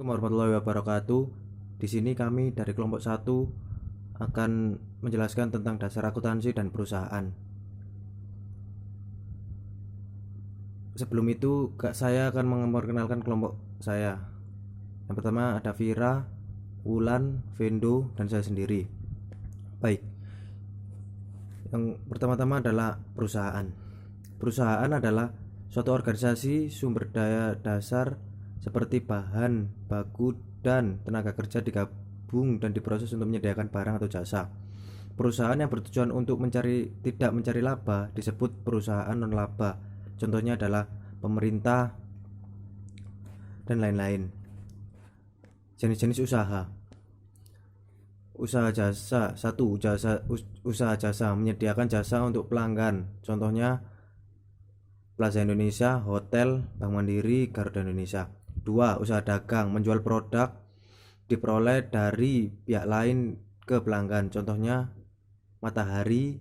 Warahmatullahi wabarakatuh. Di sini kami dari kelompok satu akan menjelaskan tentang dasar akuntansi dan perusahaan. Sebelum itu, saya akan memperkenalkan kelompok saya. Yang pertama ada Vira, Wulan, Vendo, dan saya sendiri. Baik, yang pertama-tama adalah perusahaan. Perusahaan adalah suatu organisasi sumber daya dasar seperti bahan, baku, dan tenaga kerja digabung dan diproses untuk menyediakan barang atau jasa. Perusahaan yang bertujuan untuk tidak mencari laba disebut perusahaan non laba. Contohnya adalah pemerintah dan lain-lain. Jenis-jenis usaha. Usaha jasa. Satu, usaha jasa menyediakan jasa untuk pelanggan. Contohnya Plaza Indonesia, Hotel, Bank Mandiri, Garuda Indonesia. Dua, usaha dagang menjual produk diperoleh dari pihak lain ke pelanggan. Contohnya Matahari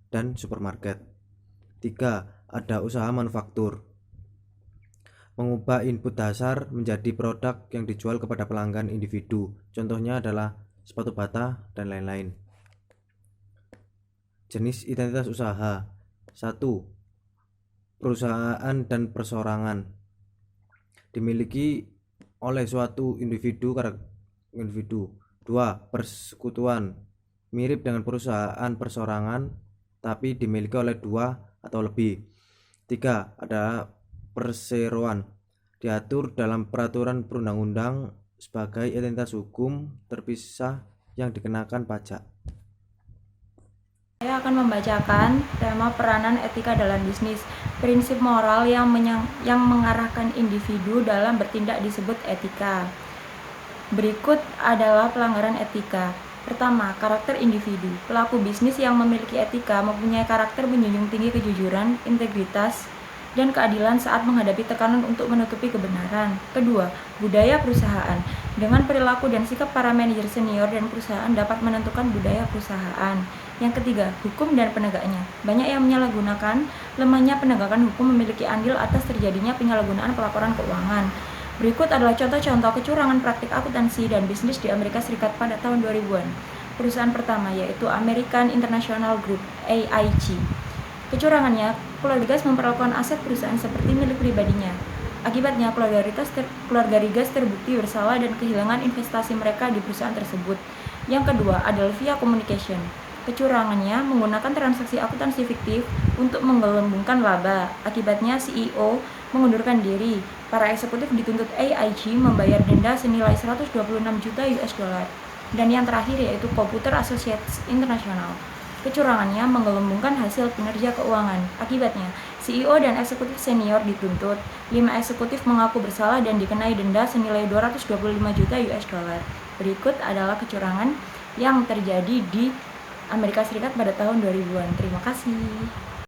dan supermarket. Tiga, ada usaha manufaktur mengubah input dasar menjadi produk yang dijual kepada pelanggan individu. Contohnya adalah sepatu bata dan lain-lain. Jenis identitas usaha. Satu, perusahaan dan perseorangan dimiliki oleh suatu individu. Dua, persekutuan mirip dengan perusahaan perseorangan tapi dimiliki oleh dua atau lebih. Tiga, ada perseroan diatur dalam peraturan perundang-undang sebagai entitas hukum terpisah yang dikenakan pajak. Saya akan membacakan tema peranan etika dalam bisnis. Prinsip moral yang mengarahkan individu dalam bertindak disebut etika. Berikut adalah pelanggaran etika. Pertama, karakter individu. Pelaku bisnis yang memiliki etika mempunyai karakter menjunjung tinggi kejujuran, integritas, dan keadilan saat menghadapi tekanan untuk menutupi kebenaran. Kedua, budaya perusahaan. Dengan perilaku dan sikap para manajer senior dan perusahaan dapat menentukan budaya perusahaan. Yang ketiga, hukum dan penegaknya. Banyak yang menyalahgunakan lemahnya penegakan hukum memiliki andil atas terjadinya penyalahgunaan pelaporan keuangan. Berikut adalah contoh-contoh kecurangan praktik akuntansi dan bisnis di Amerika Serikat pada tahun 2000-an. Perusahaan pertama yaitu American International Group (AIG). Kecurangannya, keluarga Rigas memperlakukan aset perusahaan seperti milik pribadinya. Akibatnya, keluarga Rigas terbukti bersalah dan kehilangan investasi mereka di perusahaan tersebut. Yang kedua adalah via communication. Kecurangannya menggunakan transaksi akuntansi fiktif untuk menggelembungkan laba. Akibatnya, CEO mengundurkan diri. Para eksekutif dituntut AIG membayar denda senilai 126 juta US dollar. Dan yang terakhir yaitu Computer Associates International. Kecurangannya menggelembungkan hasil kinerja keuangan. Akibatnya, CEO dan eksekutif senior dituntut. 5 eksekutif mengaku bersalah dan dikenai denda senilai 225 juta US dollar. Berikut adalah kecurangan yang terjadi di Amerika Serikat pada tahun 2000-an. Terima kasih.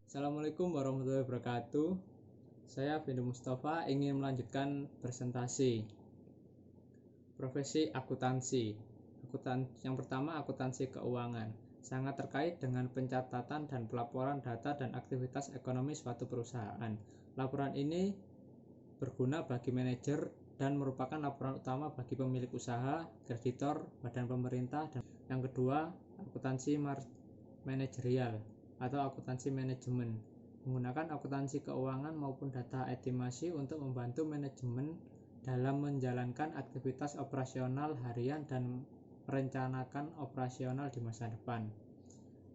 Assalamualaikum warahmatullahi wabarakatuh. Saya Vendo Mustafa ingin melanjutkan presentasi profesi akuntansi. Yang pertama, akuntansi keuangan. Sangat terkait dengan pencatatan dan pelaporan data dan aktivitas ekonomi suatu perusahaan. Laporan ini berguna bagi manajer dan merupakan laporan utama bagi pemilik usaha, kreditor, badan pemerintah, dan yang kedua, akuntansi manajerial atau akuntansi manajemen. Menggunakan akuntansi keuangan maupun data estimasi untuk membantu manajemen dalam menjalankan aktivitas operasional harian dan merencanakan operasional di masa depan.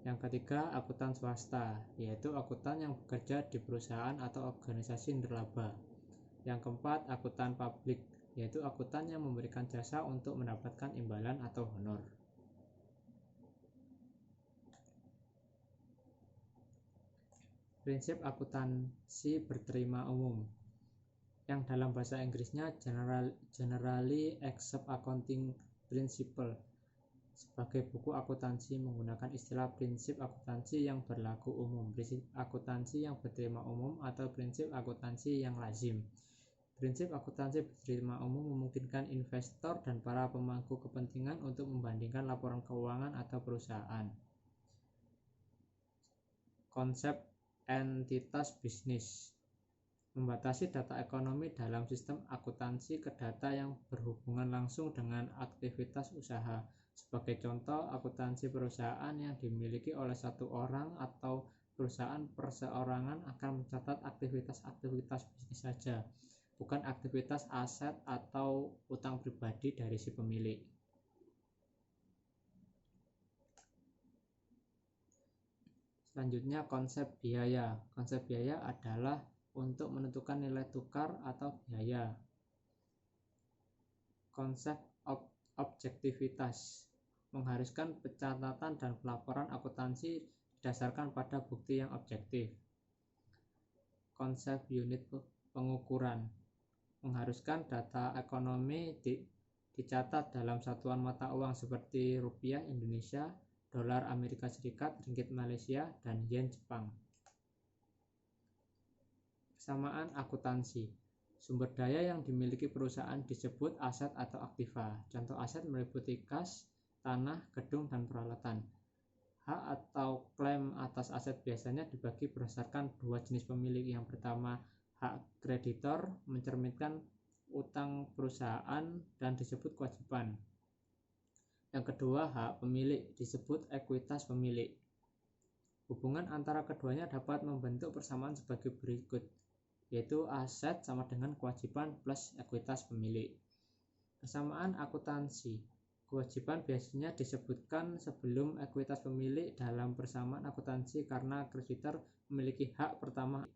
Yang ketiga, akuntan swasta, yaitu akuntan yang bekerja di perusahaan atau organisasi nirlaba. Yang keempat, akuntan publik, yaitu akuntan yang memberikan jasa untuk mendapatkan imbalan atau honor. Prinsip akuntansi berterima umum, yang dalam bahasa Inggrisnya Generally Accepted Accounting Principle. Sebagai buku akuntansi menggunakan istilah prinsip akuntansi yang berlaku umum, prinsip akuntansi yang berterima umum, atau prinsip akuntansi yang lazim. Prinsip akuntansi berterima umum memungkinkan investor dan para pemangku kepentingan untuk membandingkan laporan keuangan atau perusahaan. Konsep entitas bisnis. membatasi data ekonomi dalam sistem akuntansi ke data yang berhubungan langsung dengan aktivitas usaha. Sebagai contoh, akuntansi perusahaan yang dimiliki oleh satu orang atau perusahaan perseorangan akan mencatat aktivitas-aktivitas bisnis saja, bukan aktivitas aset atau utang pribadi dari si pemilik. Selanjutnya, konsep biaya. Konsep biaya adalah untuk menentukan nilai tukar atau biaya. Konsep objektivitas mengharuskan pencatatan dan pelaporan akuntansi didasarkan pada bukti yang objektif. Konsep unit pengukuran mengharuskan data ekonomi dicatat dalam satuan mata uang seperti rupiah Indonesia, dolar Amerika Serikat, ringgit Malaysia, dan yen Jepang. Kesamaan akuntansi. Sumber daya yang dimiliki perusahaan disebut aset atau aktiva. Contoh aset meliputi kas, tanah, gedung, dan peralatan. Hak atau klaim atas aset biasanya dibagi berdasarkan dua jenis pemilik. Yang pertama, hak kreditor mencerminkan utang perusahaan dan disebut kewajiban. Yang kedua, hak pemilik disebut ekuitas pemilik. Hubungan antara keduanya dapat membentuk persamaan sebagai berikut, yaitu aset sama dengan kewajiban plus ekuitas pemilik. Kesamaan akuntansi. Kewajiban biasanya disebutkan sebelum ekuitas pemilik dalam persamaan akuntansi karena kreditor memiliki hak pertama.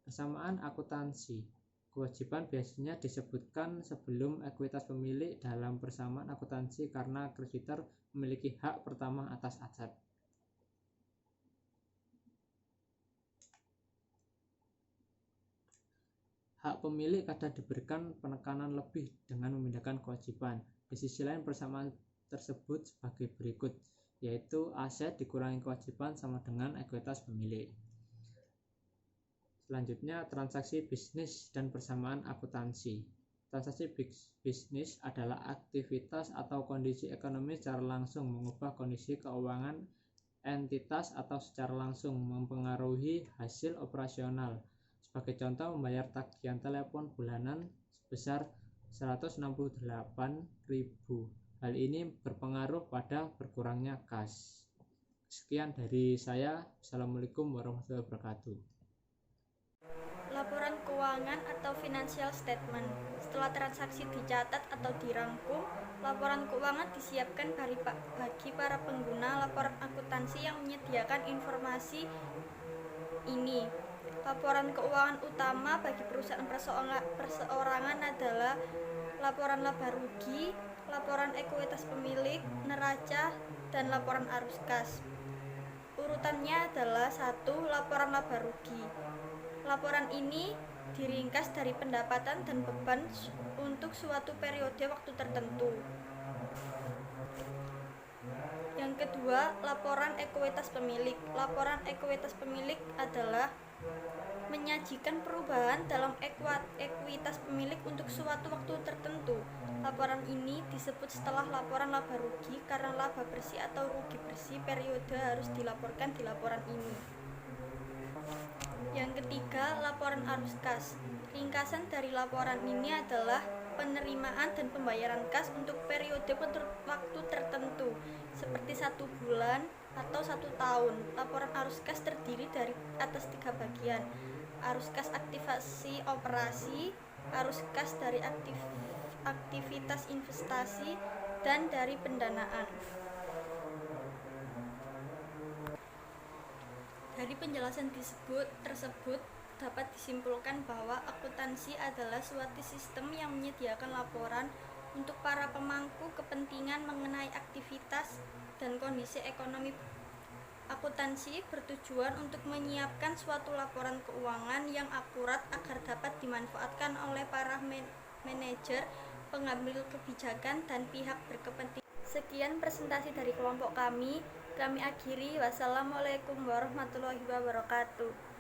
Kesamaan akuntansi. Kewajiban biasanya disebutkan sebelum ekuitas pemilik dalam persamaan akuntansi karena kreditor memiliki hak pertama atas aset. Hak pemilik kadang diberikan penekanan lebih dengan memindahkan kewajiban. Di sisi lain, persamaan tersebut sebagai berikut, yaitu aset dikurangi kewajiban sama dengan ekuitas pemilik. Selanjutnya, transaksi bisnis dan persamaan akuntansi. Transaksi bisnis adalah aktivitas atau kondisi ekonomi secara langsung mengubah kondisi keuangan entitas atau secara langsung mempengaruhi hasil operasional. Sebagai contoh, membayar tagihan telepon bulanan sebesar 168.000. Hal ini berpengaruh pada berkurangnya kas. Sekian dari saya. Assalamualaikum warahmatullahi wabarakatuh. Laporan keuangan atau financial statement. Setelah transaksi dicatat atau dirangkum, laporan keuangan disiapkan bagi para pengguna laporan akuntansi yang menyediakan informasi ini. Laporan keuangan utama bagi perusahaan perseorangan adalah laporan laba rugi, laporan ekuitas pemilik, neraca, dan laporan arus kas. Urutannya adalah 1. Laporan laba rugi. Laporan ini diringkas dari pendapatan dan beban untuk suatu periode waktu tertentu. Yang kedua, laporan ekuitas pemilik. Laporan ekuitas pemilik adalah menyajikan perubahan dalam ekuitas pemilik untuk suatu waktu tertentu. Laporan ini disebut setelah laporan laba rugi karena laba bersih atau rugi bersih periode harus dilaporkan di laporan ini. Yang ketiga, laporan arus kas. Ringkasan dari laporan ini adalah penerimaan dan pembayaran kas untuk periode waktu tertentu seperti 1 bulan atau 1 tahun. Laporan arus kas terdiri dari atas 3 bagian: arus kas aktivasi operasi, arus kas dari aktivitas investasi, dan dari pendanaan. Dari penjelasan tersebut dapat disimpulkan bahwa akuntansi adalah suatu sistem yang menyediakan laporan untuk para pemangku kepentingan mengenai aktivitas dan kondisi ekonomi. Akuntansi bertujuan untuk menyiapkan suatu laporan keuangan yang akurat agar dapat dimanfaatkan oleh para manajer, pengambil kebijakan, dan pihak berkepentingan. Sekian presentasi dari kelompok kami akhiri. Wassalamualaikum warahmatullahi wabarakatuh.